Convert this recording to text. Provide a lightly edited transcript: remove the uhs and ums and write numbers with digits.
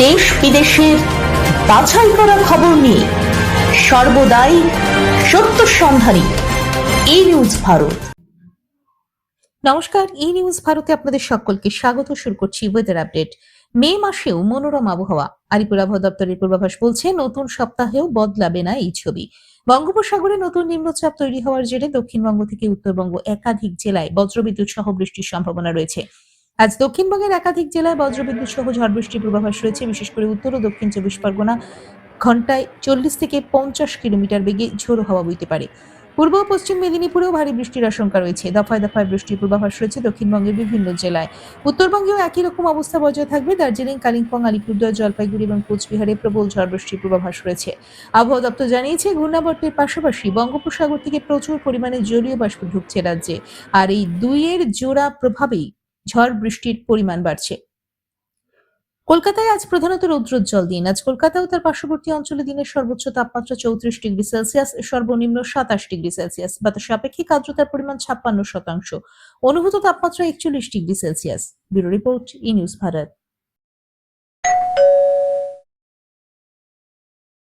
দেশ বিদেশের বাছাই করা খবর নিয়ে সর্বদাই সত্য সন্ধানী ই নিউজ ভারত। নমস্কার, ই নিউজ ভারতে আপনাদের সকলকে স্বাগত। শুরু করছি ওয়েদার আপডেট। মে মাসেও মনোরম আবহাওয়া। আলিপুর আবহাওয়া দপ্তরের পূর্বাভাস বলছে, নতুন সপ্তাহেও বদলাবে না এই ছবি। বঙ্গোপসাগরে নতুন নিম্নচাপ তৈরি হওয়ার জেরে দক্ষিণবঙ্গ থেকে উত্তরবঙ্গ একাধিক জেলায় বজ্রবিদ্যুৎ সহ বৃষ্টির সম্ভাবনা রয়েছে। আজ দক্ষিণবঙ্গের একাধিক জেলায় বজ্রবিদ্যুৎ সহ ঝড় বৃষ্টির পূর্বাভাস রয়েছে। বিশেষ করে উত্তর ও দক্ষিণ 24 পরগনা ঘন্টায় 40 থেকে 50 কিলোমিটার বেগে ঝোড়ো হাওয়া বইতে পারে। পূর্ব ও পশ্চিম মেদিনীপুরেও ভারী বৃষ্টির আশঙ্কা রয়েছে। দফায় দফায় বৃষ্টির পূর্বাভাস রয়েছে দক্ষিণবঙ্গের বিভিন্ন জেলায়। উত্তরবঙ্গেও একই রকম অবস্থা বজায় থাকবে। দার্জিলিং, কালিম্পং, আলিপুরদুয়ার, জলপাইগুড়ি এবং কোচবিহারে প্রবল ঝড় বৃষ্টির পূর্বাভাস রয়েছে। আবহাওয়া দপ্তর জানিয়েছে, ঘূর্ণাবর্তের পাশাপাশি বঙ্গোপসাগর থেকে প্রচুর পরিমাণে জলীয় বাষ্প ঢুকছে রাজ্যে। আর এই দুইয়ের জোড়া প্রভাবেই ঝড় বৃষ্টির পরিমাণ বাড়ছে। কলকাতায় আজ প্রধানত রৌদ্রোজ্জ্বল দিন। আজ কলকাতা ও তার পার্শ্ববর্তী অঞ্চলে দিনের সর্বোচ্চ তাপমাত্রা 34 ডিগ্রি সেলসিয়াস, সর্বনিম্ন 27 ডিগ্রি সেলসিয়াস। বাতাসে আপেক্ষিক আর্দ্রতার পরিমাণ 56%। অনুভূত তাপমাত্রা 41 ডিগ্রি সেলসিয়াস। ব্যুরো রিপোর্ট, ই নিউজ ভারত।